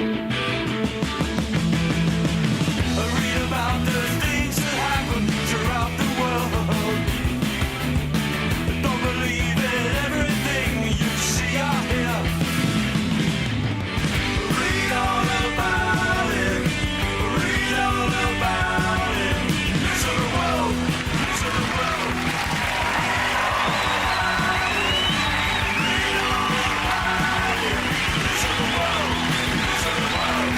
Read about the things that happen throughout the world. Don't believe in everything you see or hear. Read all about it. Read all about it. News of the world. News of the world. Read all about it. News of the world. News of the world.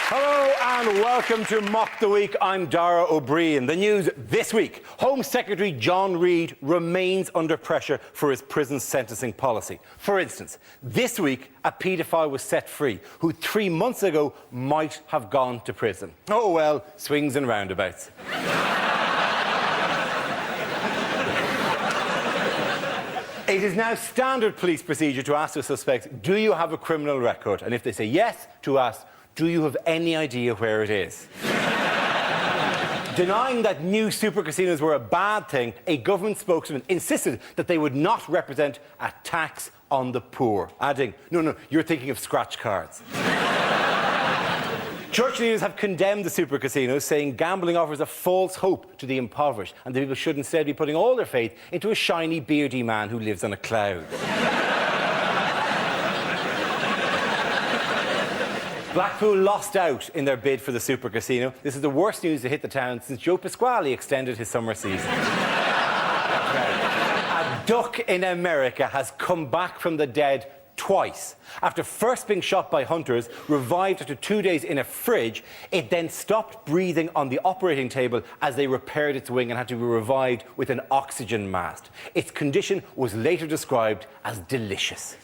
Hello and welcome to Mock the Week. I'm Dara O'Brien. The news this week. Home Secretary John Reid remains under pressure for his prison sentencing policy. For instance, this week a paedophile was set free who 3 months ago might have gone to prison. Oh well, swings and roundabouts. It is now standard police procedure to ask the suspects, do you have a criminal record? And if they say yes, to ask, do you have any idea where it is? Denying that new super casinos were a bad thing, a government spokesman insisted that they would not represent a tax on the poor, adding, no, you're thinking of scratch cards. Church leaders have condemned the super casinos, saying gambling offers a false hope to the impoverished and the people should instead be putting all their faith into a shiny, beardy man who lives on a cloud. Blackpool lost out in their bid for the super casino. This is the worst news to hit the town since Joe Pasquale extended his summer season. A duck in America has come back from the dead twice. After first being shot by hunters, revived after 2 days in a fridge, it then stopped breathing on the operating table as they repaired its wing and had to be revived with an oxygen mask. Its condition was later described as delicious.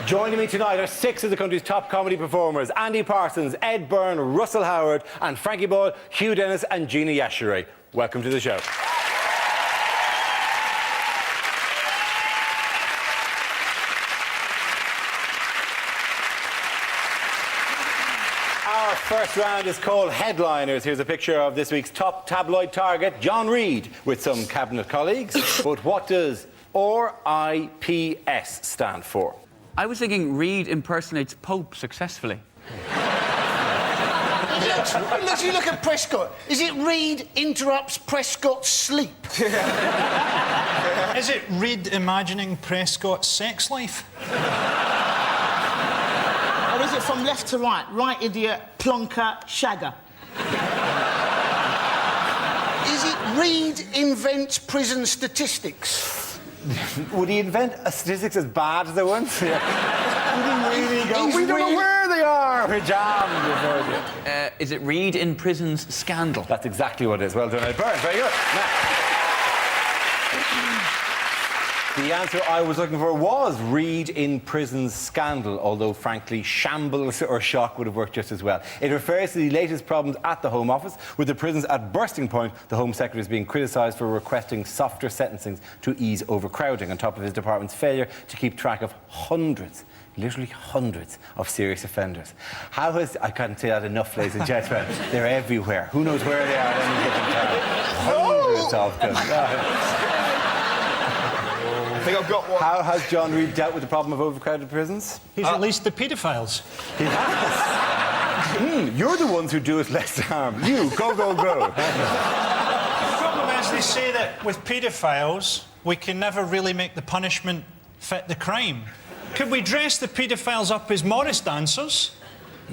Joining me tonight are 6 of the country's top comedy performers: Andy Parsons, Ed Byrne, Russell Howard, and Frankie Boyle, Hugh Dennis and Gina Yashere. Welcome to the show. Our first round is called Headliners. Here's a picture of this week's top tabloid target, John Reid, with some cabinet colleagues. But what does RIPS stand for? I was thinking Reid impersonates Pope successfully. You look at Prescott. Is it Reid interrupts Prescott's sleep? Is it Reid imagining Prescott's sex life? Or is it from left to right? Right idiot, plonker, shagger? Is it Reid invents prison statistics? Would he invent statistics as bad as the ones? Yeah. Would he really go, we don't know where they are, we're jammed. Is it Reid in prison's scandal? That's exactly what it is. Well done, Ed Byrne. Very good. Now, the answer I was looking for was Reid in prison's scandal, although, frankly, shambles or shock would have worked just as well. It refers to the latest problems at the Home Office, with the prisons at bursting point. The Home Secretary is being criticised for requesting softer sentencings to ease overcrowding, on top of his department's failure to keep track of hundreds, literally hundreds, of serious offenders. How has... I can't say that enough, ladies and gentlemen. They're everywhere. Who knows where they are at any given time? Hundreds of them. I think I've got one. How has John Reid dealt with the problem of overcrowded prisons? He's released the paedophiles. He has. You're the ones who do us less harm. You, go. The problem is, they say that with paedophiles, we can never really make the punishment fit the crime. Could we dress the paedophiles up as Morris dancers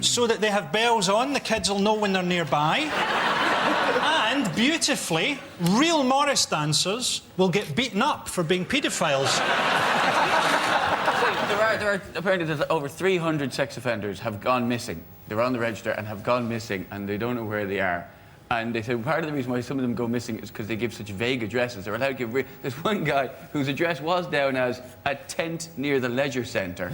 so that they have bells on, the kids will know when they're nearby? And, beautifully, real Morris dancers will get beaten up for being paedophiles. There are apparently there's over 300 sex offenders have gone missing. They're on the register and have gone missing, and they don't know where they are. And they say part of the reason why some of them go missing is because they give such vague addresses. They're allowed to give... There's one guy whose address was down as a tent near the leisure centre.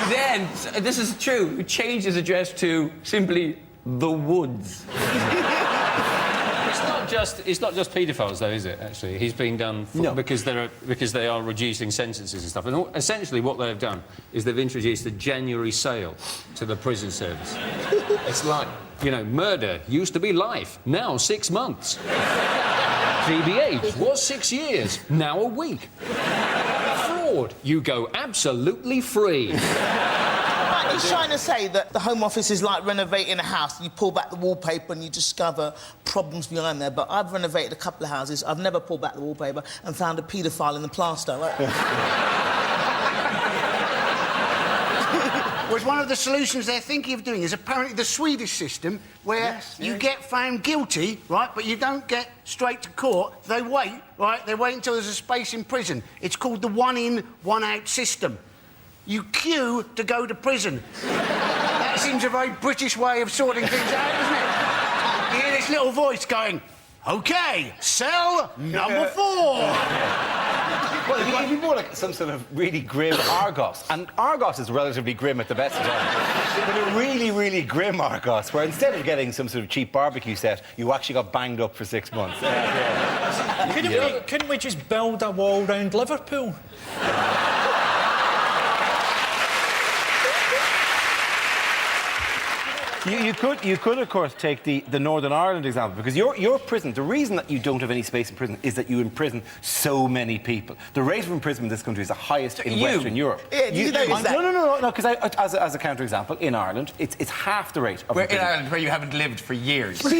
Then, this is true, he changed his address to simply the Woods. It's not just paedophiles, though, is it? Actually, he's being done because they are reducing sentences and stuff. And essentially, what they've done is they've introduced a January sale to the prison service. It's like, you know, murder used to be life, now 6 months. GBH was 6 years, now a week. Lord, you go absolutely free. Right, he's trying to say that the Home Office is like renovating a house. You pull back the wallpaper and you discover problems behind there. But I've renovated a couple of houses. I've never pulled back the wallpaper and found a paedophile in the plaster. Was one of the solutions they're thinking of doing is apparently the Swedish system where you get found guilty, right, but you don't get straight to court. They wait, right? They wait until there's a space in prison. It's called the one-in, one-out system. You queue to go to prison. That seems a very British way of sorting things out, doesn't it? You hear this little voice going, OK, cell number 4. Well, it'd be more like some sort of really grim Argos. And Argos is relatively grim at the best of times. But a really, really grim Argos, where instead of getting some sort of cheap barbecue set, you actually got banged up for 6 months. Couldn't we just build a wall round Liverpool? You could, of course, take the Northern Ireland example, because your prison, the reason that you don't have any space in prison is that you imprison so many people. The rate of imprisonment in this country is the highest in Western Europe. Yeah, do you notice that? No, because as a counter-example, in Ireland, it's half the rate of Where in imprisonment. Ireland, where you haven't lived for years. If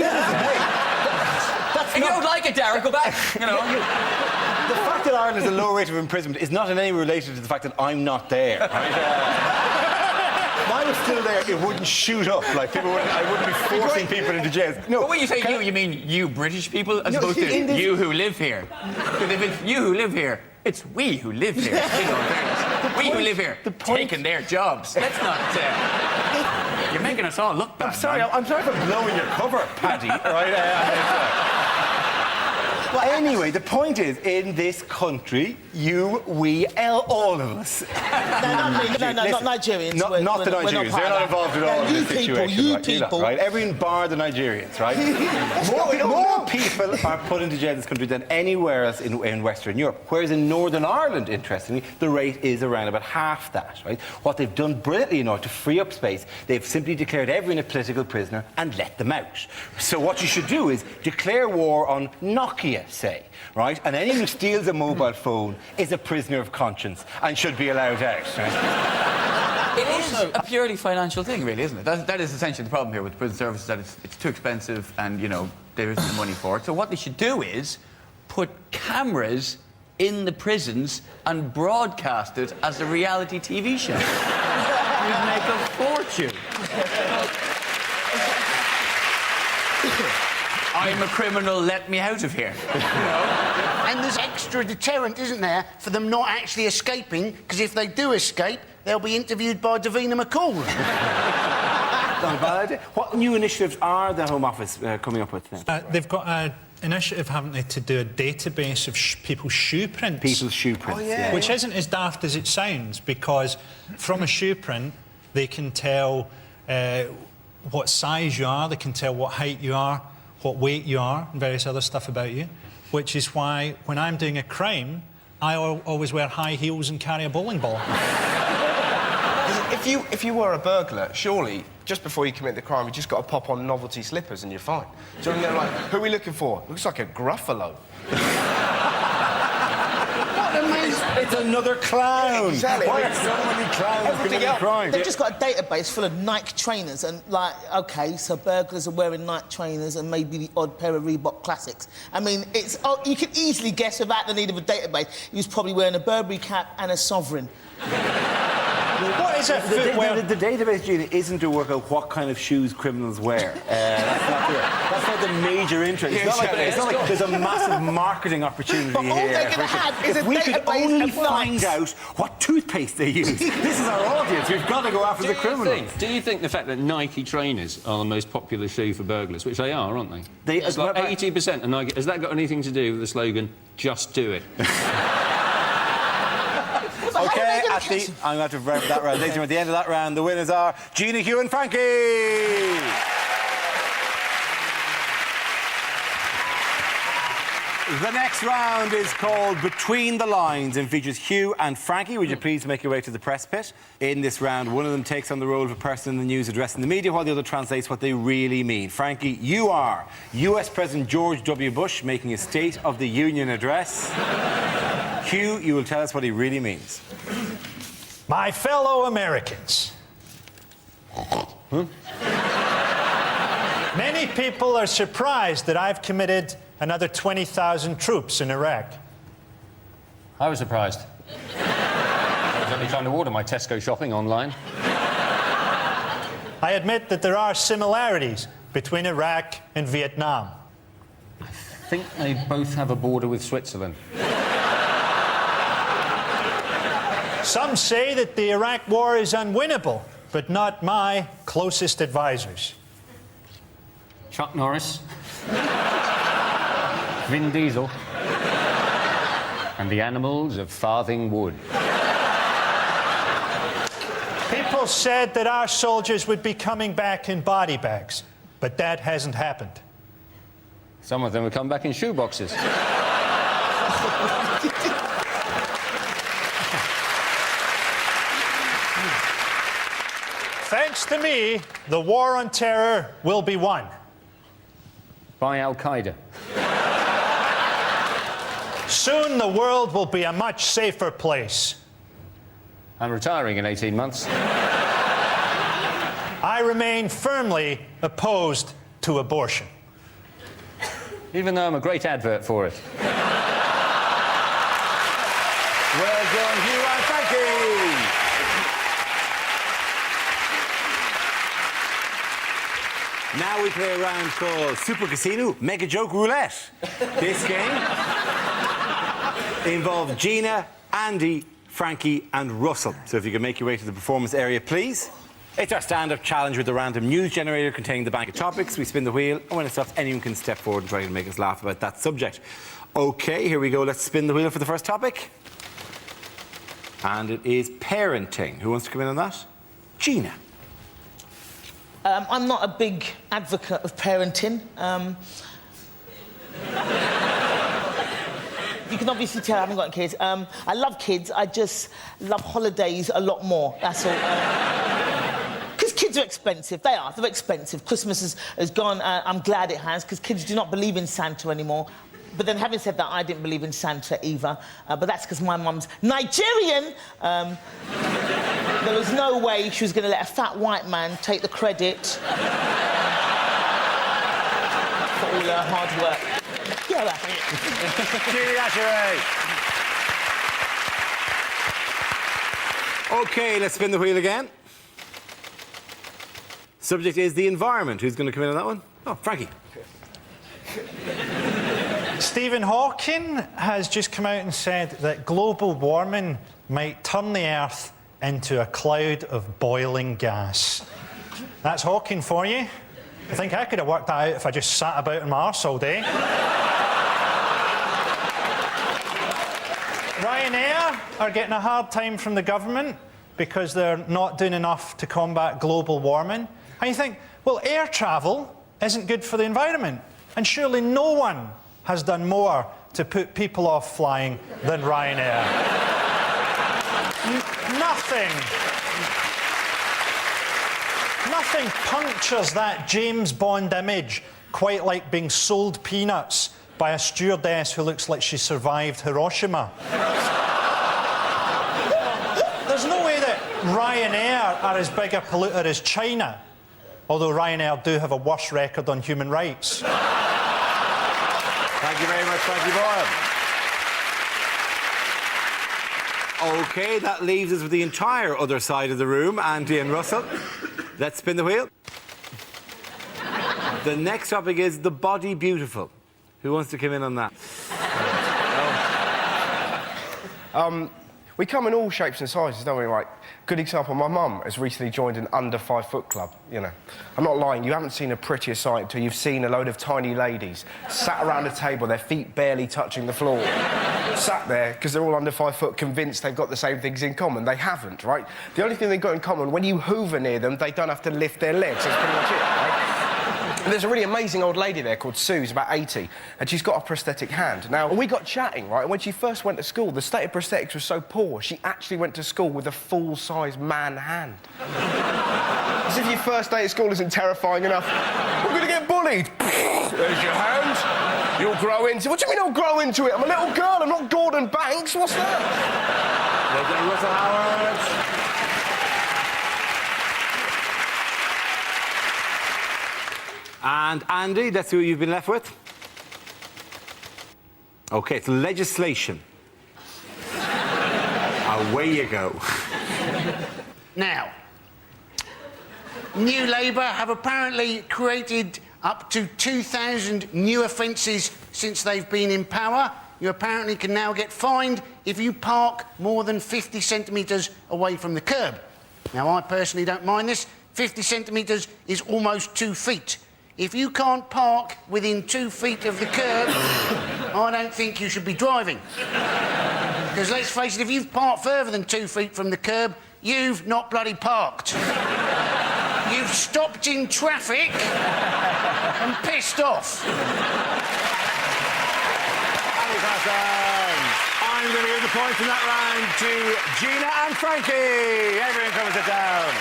If you don't like it, Darren, go back. You know. The fact that Ireland has a low rate of imprisonment is not in any way related to the fact that I'm not there. Right? If I was still there, it wouldn't shoot up. Like I wouldn't be forcing people into jails. No. But when you say you mean you British people as opposed to you who live here. Because if it's you who live here, it's we who live here. You know, we who live here taking their jobs. Let's not. You're making us all look bad. I'm sorry for blowing your cover, Paddy. Right? Well, anyway, the point is, in this country, all of us. Not Nigerians. Not the Nigerians. They're not involved at all in this situation. You right? people. Right? Everyone bar the Nigerians, right? more people are put into jail in this country than anywhere else in Western Europe. Whereas in Northern Ireland, interestingly, the rate is around about half that, right? What they've done brilliantly in order to free up space, they've simply declared everyone a political prisoner and let them out. So what you should do is declare war on Nokia, say, right? And anyone who steals a mobile phone is a prisoner of conscience and should be allowed out, right? It is a purely financial thing, really, isn't it? That is essentially the problem here with prison services, that it's too expensive and, you know, there isn't the money for it. So what they should do is put cameras in the prisons and broadcast it as a reality TV show. You'd make a fortune. I'm a criminal, let me out of here. You know? And there's extra deterrent, isn't there, for them not actually escaping, because if they do escape, they'll be interviewed by Davina McCall. Not a bad idea. What new initiatives are the Home Office coming up with then? They've got an initiative, haven't they, to do a database of people's shoe prints. People's shoe prints, yeah. Which isn't as daft as it sounds, because from a shoe print, they can tell what size you are, they can tell what height you are, what weight you are, and various other stuff about you, which is why, when I'm doing a crime, I always wear high heels and carry a bowling ball. If you were a burglar, surely, just before you commit the crime, you just got to pop on novelty slippers and you're fine. Do you know what I mean? Like, who are we looking for? Looks like a Gruffalo. It's another clown. Exactly. Why are so many clowns committing crime? They've just got a database full of Nike trainers and, like, OK, so burglars are wearing Nike trainers and maybe the odd pair of Reebok Classics. I mean, you can easily guess without the need of a database. He was probably wearing a Burberry cap and a Sovereign. What is it? The database, Gina, isn't to work out what kind of shoes criminals wear. That's not the major interest. It's not like there's a massive marketing opportunity But all here. they're going to have is a If we could database only of find Nikes. out what toothpaste they use. This is our audience. We've got to go after the criminals. Do you think the fact that Nike trainers are the most popular shoe for burglars, which they are, aren't they? It's like 80% of Nike. Has that got anything to do with the slogan, just do it? OK, I'm going to wrap that round. Ladies and gentlemen, at the end of that round, the winners are Gina, Hugh and Frankie. The next round is called Between the Lines and features Hugh and Frankie. Would you please make your way to the press pit? In this round, one of them takes on the role of a person in the news addressing the media while the other translates what they really mean. Frankie, you are US President George W. Bush making a State of the Union address. Hugh, you will tell us what he really means. My fellow Americans. Many people are surprised that I've committed another 20,000 troops in Iraq. I was surprised. I was only trying to order my Tesco shopping online. I admit that there are similarities between Iraq and Vietnam. I think they both have a border with Switzerland. Some say that the Iraq war is unwinnable, but not my closest advisors. Chuck Norris, Vin Diesel, and the animals of Farthing Wood. People said that our soldiers would be coming back in body bags, but that hasn't happened. Some of them would come back in shoeboxes. Thanks to me, the war on terror will be won. By Al-Qaeda. Soon the world will be a much safer place. I'm retiring in 18 months. I remain firmly opposed to abortion. Even though I'm a great advert for it. Well done, Hugh and Frankie. Now we play a round called Super Casino Mega Joke Roulette. This game involves Gina, Andy, Frankie and Russell. So if you can make your way to the performance area, please. It's our stand-up challenge with a random news generator containing the bank of topics. We spin the wheel, and when it stops, anyone can step forward and try to make us laugh about that subject. OK, here we go. Let's spin the wheel for the first topic. And it is parenting. Who wants to come in on that? Gina. I'm not a big advocate of parenting. You can obviously tell I haven't got kids. I love kids, I just love holidays a lot more, that's all. Because kids are expensive, they're expensive. Christmas has gone, I'm glad it has, because kids do not believe in Santa anymore. But then having said that, I didn't believe in Santa either, but that's because my mum's Nigerian. There was no way she was going to let a fat white man take the credit for all her hard work. Yeah, that's it. OK, let's spin the wheel again. Subject is the environment. Who's going to come in on that one? Oh, Frankie. Stephen Hawking has just come out and said that global warming might turn the Earth into a cloud of boiling gas. That's Hawking for you. I think I could have worked that out if I just sat about on my arse all day. Ryanair are getting a hard time from the government because they're not doing enough to combat global warming. And you think, well, air travel isn't good for the environment. And surely no one has done more to put people off flying than Ryanair. Nothing punctures that James Bond image quite like being sold peanuts by a stewardess who looks like she survived Hiroshima. There's no way that Ryanair are as big a polluter as China, although Ryanair do have a worse record on human rights. Thank you very much, Frankie Boyle. OK, that leaves us with the entire other side of the room, Andy and Russell. Let's spin the wheel. The next topic is the body beautiful. Who wants to come in on that? We come in all shapes and sizes, don't we? Like, good example, my mum has recently joined an under 5 foot club, you know. I'm not lying, you haven't seen a prettier sight until you've seen a load of tiny ladies sat around a table, their feet barely touching the floor. Sat there, because they're all under 5 foot, convinced they've got the same things in common. They haven't, right? The only thing they've got in common, when you hoover near them, they don't have to lift their legs. That's pretty much it, right? There's a really amazing old lady there called Sue, who's about 80, and she's got a prosthetic hand. Now, we got chatting, right, and when she first went to school, the state of prosthetics was so poor, she actually went to school with a full-size man hand. As if your first day at school isn't terrifying enough. We're going to get bullied. There's your hand. You'll grow into... What do you mean I'll grow into it? I'm a little girl, I'm not Gordon Banks. What's that? Lady Russell Howard. And Andy, that's who you've been left with. OK, it's legislation. Away you go. Now, New Labour have apparently created up to 2,000 new offences since they've been in power. You apparently can now get fined if you park more than 50 centimetres away from the curb. Now, I personally don't mind this. 50 centimetres is almost 2 feet. If you can't park within 2 feet of the curb, I don't think you should be driving. Because let's face it, if you've parked further than 2 feet from the curb, you've not bloody parked. You've stopped in traffic and pissed off. I'm going to give the points in that round to Gina and Frankie. Everyone come and sit down.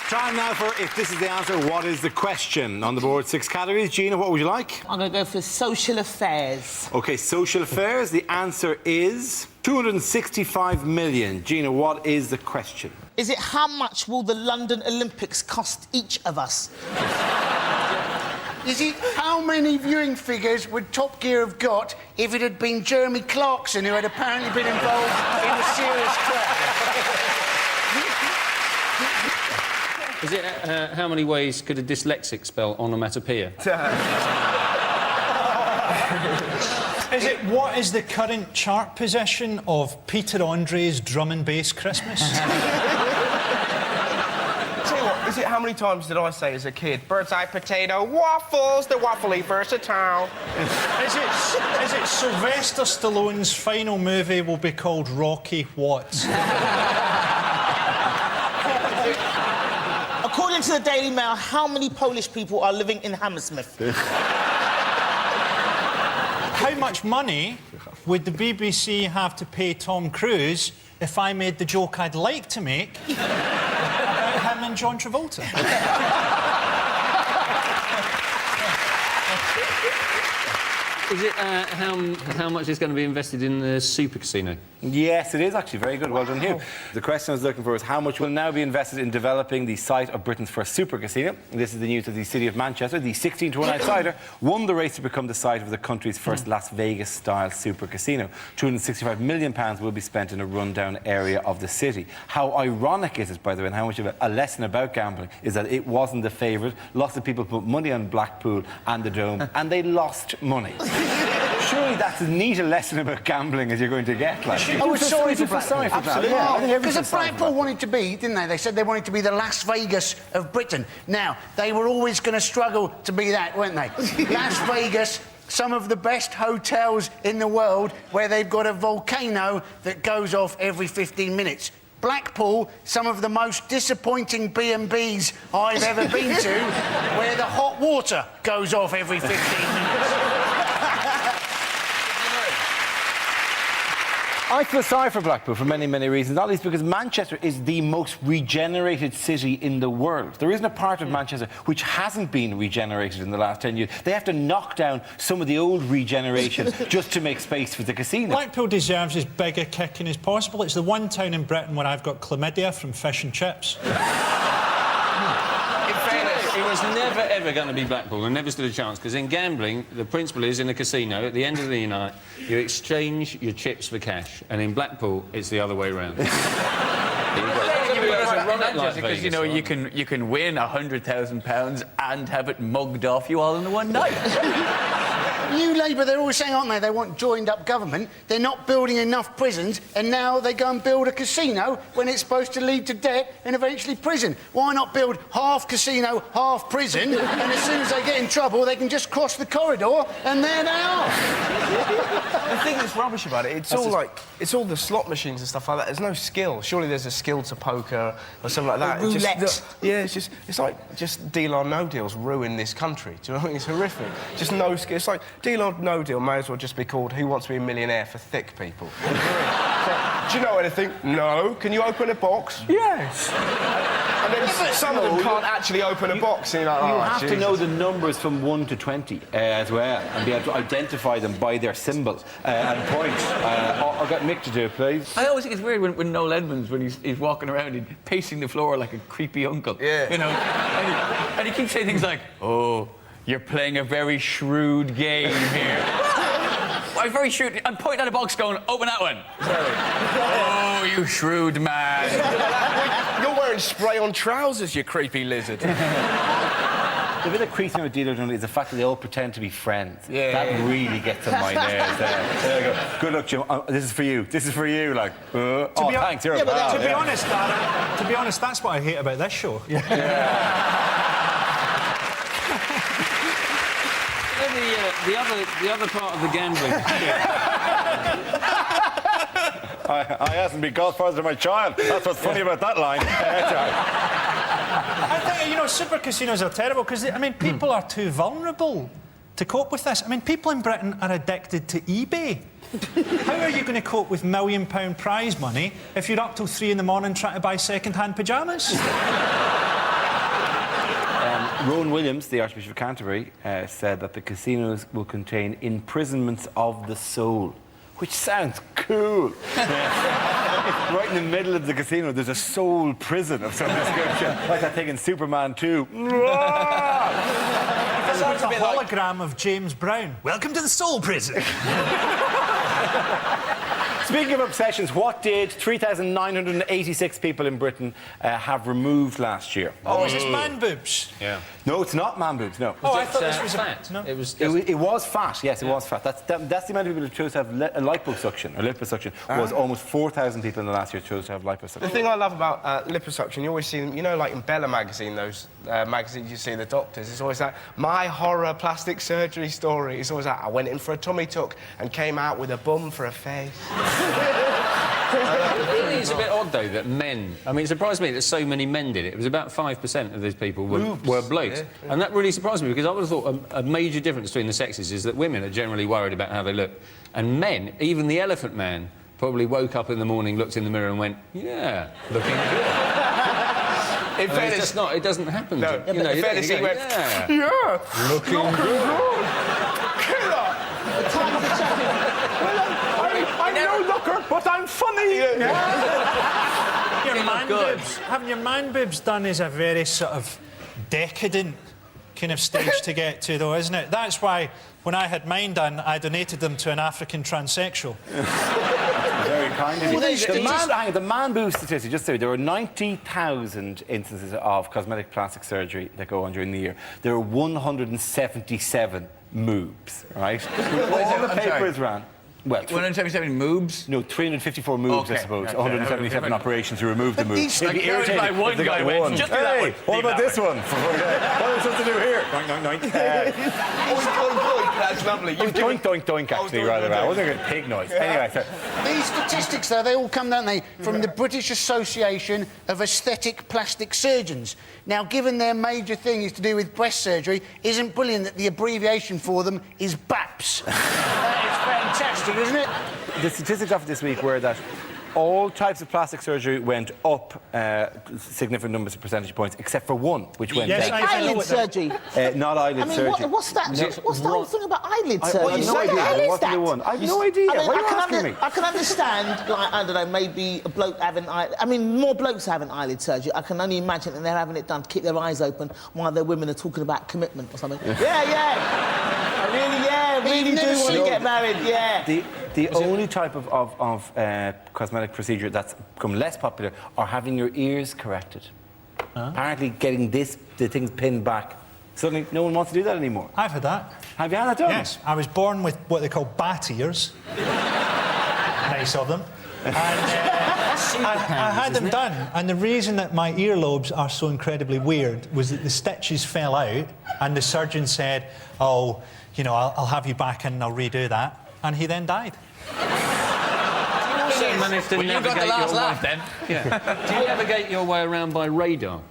Time now for If This Is the Answer, What Is the Question? On the board, 6 categories. Gina, what would you like? I'm going to go for social affairs. OK, social affairs. The answer is 265 million. Gina, what is the question? Is it how much will the London Olympics cost each of us? Is it how many viewing figures would Top Gear have got if it had been Jeremy Clarkson who had apparently been involved in a serious crash? Is it how many ways could a dyslexic spell onomatopoeia? Is it what is the current chart position of Peter Andre's Drum and Bass Christmas? Tell you what, is it how many times did I say as a kid, bird's eye potato, waffles, they're waffly versatile? Is it Sylvester Stallone's final movie will be called Rocky Watts? According to the Daily Mail, how many Polish people are living in Hammersmith? How much money would the BBC have to pay Tom Cruise if I made the joke I'd like to make about him and John Travolta? Is it how much is going to be invested in the super casino? Yes, it is actually. Very good. Well done, Hugh. The question I was looking for is how much will now be invested in developing the site of Britain's first super casino. This is the news of the city of Manchester. The 16-to-1 outsider won the race to become the site of the country's first Las Vegas-style super casino. £265 million will be spent in a rundown area of the city. How ironic is it, by the way, and how much of a lesson about gambling is that it wasn't the favourite. Lots of people put money on Blackpool and the Dome, and they lost money. Surely that's as neat a lesson about gambling as you're going to get. Like. I was sorry for Blackpool. Absolutely. Yeah, because Blackpool wanted to be, didn't they? They said they wanted to be the Las Vegas of Britain. Now, they were always going to struggle to be that, weren't they? Las Vegas, some of the best hotels in the world where they've got a volcano that goes off every 15 minutes. Blackpool, some of the most disappointing B&Bs I've ever been to, where the hot water goes off every 15 minutes. I feel sorry for Blackpool for many, many reasons, not least because Manchester is the most regenerated city in the world. There isn't a part of Manchester which hasn't been regenerated in the last 10 years. They have to knock down some of the old regeneration just to make space for the casino. Blackpool deserves as big a kicking as possible. It's the one town in Britain where I've got chlamydia from fish and chips. It was never, ever going to be Blackpool, and never stood a chance, because in gambling, the principle is, in a casino, at the end of the night, you exchange your chips for cash, and in Blackpool, it's the other way around. Because, you know, you can win £100,000 and have it mugged off you all in the one night. New Labour, they're always saying, aren't they, they want joined-up government. They're not building enough prisons, and now they go and build a casino when it's supposed to lead to debt and eventually prison. Why not build half casino, half prison, and as soon as they get in trouble, they can just cross the corridor, and there they are. The thing just rubbish about it. It's all the slot machines and stuff like that. There's no skill. Surely there's a skill to poker or something like that. It's like just deal or no deals ruin this country. Do you know what I mean? It's horrific. Just no skill. It's like deal or no deal may as well just be called Who Wants to Be a Millionaire for thick people. Do you know anything? No. Can you open a box? Yes. And then some of them can't actually open a box. And you're like, You oh, have to Jesus. know the numbers from 1 to 20 as well, and be able to identify them by their symbol and point. I'll get Mick to do it, please. I always think it's weird when Noel Edmonds, when he's walking around and pacing the floor like a creepy uncle. Yeah. You know, and he keeps saying things like, "Oh, you're playing a very shrewd game here." I'm very shrewd. I'm pointing at a box going, "Open that one." Oh, you shrewd man. You're wearing spray-on trousers, you creepy lizard. The bit that creeps me with Dealer Dundee is the fact that they all pretend to be friends. Yeah. That really gets on my nerves. There you go. Good luck, Jim. This is for you. This is for you. Like, oh, thanks. You're a pal. To be honest, Darren, to be honest, that's what I hate about this show. The other part of the gambling. I asked him to be godfather to my child. That's what's funny about that line. I think, you know, super casinos are terrible because, I mean, people are too vulnerable to cope with this. I mean, people in Britain are addicted to eBay. How are you going to cope with £1 million prize money if you're up till 3 in the morning trying to buy second-hand pyjamas? Rowan Williams, the Archbishop of Canterbury, said that the casinos will contain imprisonments of the soul, which sounds cool. Right in the middle of the casino, there's a soul prison of some description, like that thing in Superman 2. It's a hologram of James Brown. Welcome to the soul prison. Speaking of obsessions, what did 3,986 people in Britain have removed last year? Oh, is this man boobs? Yeah. No, it's not man boobs, no. Oh, I thought this was fat. No. It was. It was fat, yes, it was fat. That's the amount of people who chose to have liposuction, or liposuction, was almost 4,000 people in the last year chose to have The liposuction. thing I love about liposuction, you always see them, you know, like in Bella magazine, those magazines you see the doctors, it's always like, my horror plastic surgery story. It's always like, I went in for a tummy tuck and came out with a bum for a face. It really is a bit odd, though, that men... I mean, it surprised me that so many men did it. It was about 5% of these people were blokes. Yeah. And that really surprised me, because I would have thought a major difference between the sexes is that women are generally worried about how they look. And men, even the Elephant Man, probably woke up in the morning, looked in the mirror and went, yeah, looking good. In fairness, It's just not... It doesn't happen. No, you know, in fairness, he went, yeah. yeah, Looking good. killer. I'm no looker, but I'm funny. Your man good. boobs. Having your man boobs done is a very sort of decadent kind of stage to get to, though, isn't it? That's why when I had mine done, I donated them to an African transsexual. Very kind of you. The man boob statistic, just so there were 90,000 instances of cosmetic plastic surgery that go on during the year. There are 177 moobs, right? All the papers ran. Well, 177 moobs? no, 354 moves, I Okay. suppose. Okay. 177 operations to remove the moves. these- like, there was like one guy went, just do that one. What Leave about that this one? What are we supposed to do here? Doink, doink, doink. That's lovely. Doink, doink, doink, actually, doink, rather. doink. I wasn't a good pig noise. Anyway, so... These statistics, though, they all come, don't they, from the British Association of Aesthetic Plastic Surgeons. Now, given their major thing is to do with breast surgery, isn't brilliant that the abbreviation for them is BAPS? That is fantastic, isn't it? The statistics of this week were that all types of plastic surgery went up significant numbers of percentage points, except for one, which went Yes, down. I know Eyelid what that- surgery. Not eyelid I mean, surgery. what's that? What's the whole thing about eyelid surgery? I have no What the idea. hell is What's the that? one? I have no idea. I mean, Why are you asking me? I can understand, like, I don't know, maybe a bloke having more blokes having eyelid surgery. I can only imagine that they're having it done to keep their eyes open while their women are talking about commitment or something. Yeah. I really You've do never want to seen- get married, yeah. The only type of cosmetic procedure that's become less popular are having your ears corrected. Apparently, getting the things pinned back. Suddenly, no one wants to do that anymore. I've had that. Have you had that done? Yes, I was born with what they call bat ears. Nice of them. And I had them done, and the reason that my earlobes are so incredibly weird was that the stitches fell out, and the surgeon said, "Oh, you know, I'll have you back and I'll redo that." and he then died. You managed to Well, you got the navigate last your laugh, way. then. Yeah. Do you navigate your way around by radar?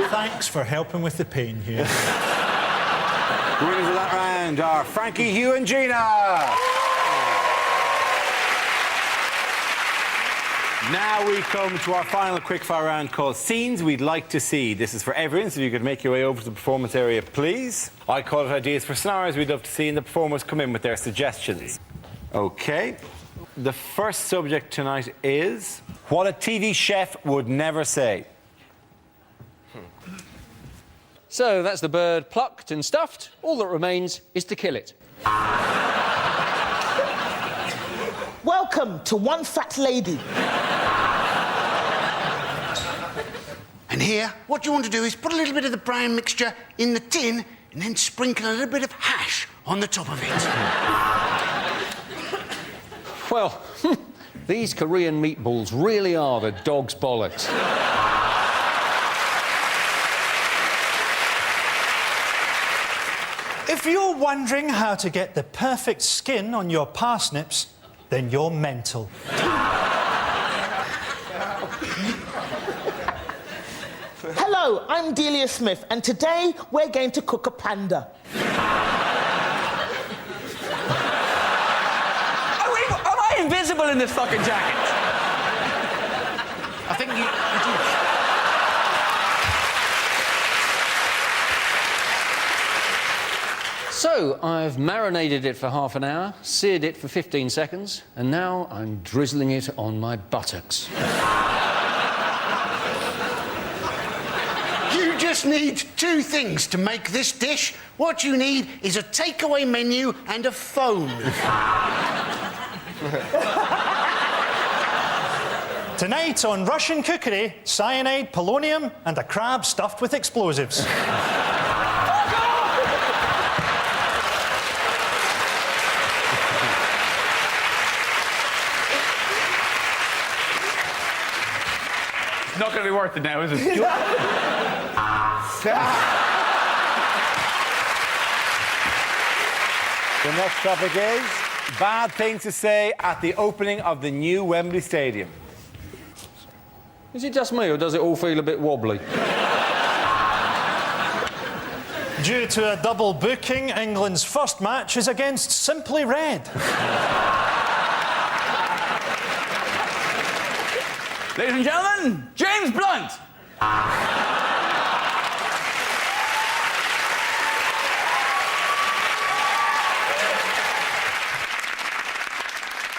Thanks for helping with the pain here. The winners of that round are Frankie, Hugh and Gina. Now we come to our final quickfire round called Scenes We'd Like to See. This is for everyone, so if you could make your way over to the performance area, please. I call it ideas for scenarios we'd love to see, and the performers come in with their suggestions. OK. The first subject tonight is what a TV chef would never say. So that's the bird plucked and stuffed. All that remains is to kill it. Welcome to One Fat Lady. And here, what you want to do is put a little bit of the brown mixture in the tin and then sprinkle a little bit of hash on the top of it. Well, these Korean meatballs really are the dog's bollocks. If you're wondering how to get the perfect skin on your parsnips, then you're mental. Hello, I'm Delia Smith, and today we're going to cook a panda. Am I invisible in this fucking jacket? I think you do. So, I've marinated it for half an hour, seared it for 15 seconds, and now I'm drizzling it on my buttocks. You just need two things to make this dish. What you need is a takeaway menu and a phone. Tonight on Russian Cookery, cyanide, polonium, and a crab stuffed with explosives. Not going to be worth it now, is it? The next topic is bad things to say at the opening of the new Wembley Stadium. Is it just me, or does it all feel a bit wobbly? Due to a double booking, England's first match is against Simply Red. Ladies and gentlemen, James Blunt!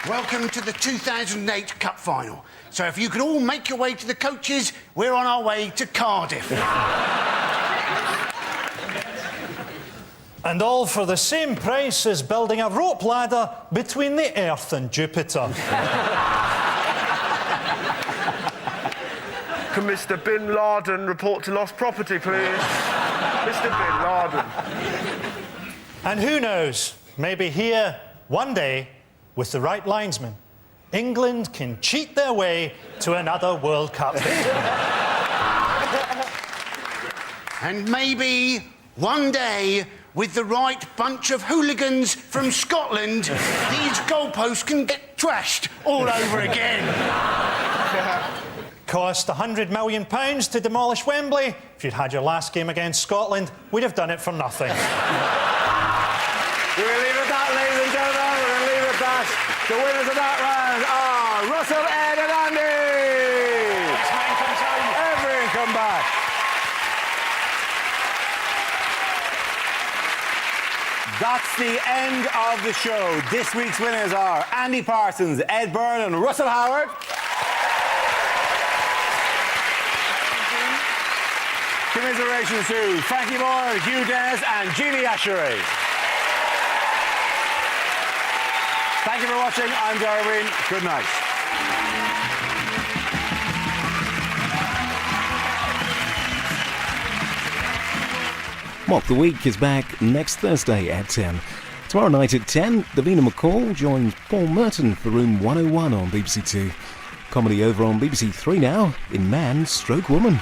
Welcome to the 2008 Cup Final. So if you could all make your way to the coaches, we're on our way to Cardiff. And all for the same price as building a rope ladder between the Earth and Jupiter. Can Mr. Bin Laden report to lost property, please? Mr. Bin Laden. And who knows, maybe here, one day, with the right linesman, England can cheat their way to another World Cup. And maybe one day, with the right bunch of hooligans from Scotland, these goalposts can get trashed all over again. Cost £100 million to demolish Wembley. If you'd had your last game against Scotland, we'd have done it for nothing. We'll leave it at that, ladies and gentlemen. We'll leave it at that. The winners of that round are Russell, Ed and Andy. Everyone come back. That's the end of the show. This week's winners are Andy Parsons, Ed Byrne and Russell Howard. Commiserations to Frankie Moore, Hugh Dennis and Jeannie Ashery. Thank you for watching. I'm Darwin. Good night. Mock the Week is back next Thursday at 10. Tomorrow night at 10, Davina McCall joins Paul Merton for Room 101 on BBC Two. Comedy over on BBC Three now in Man Stroke Woman.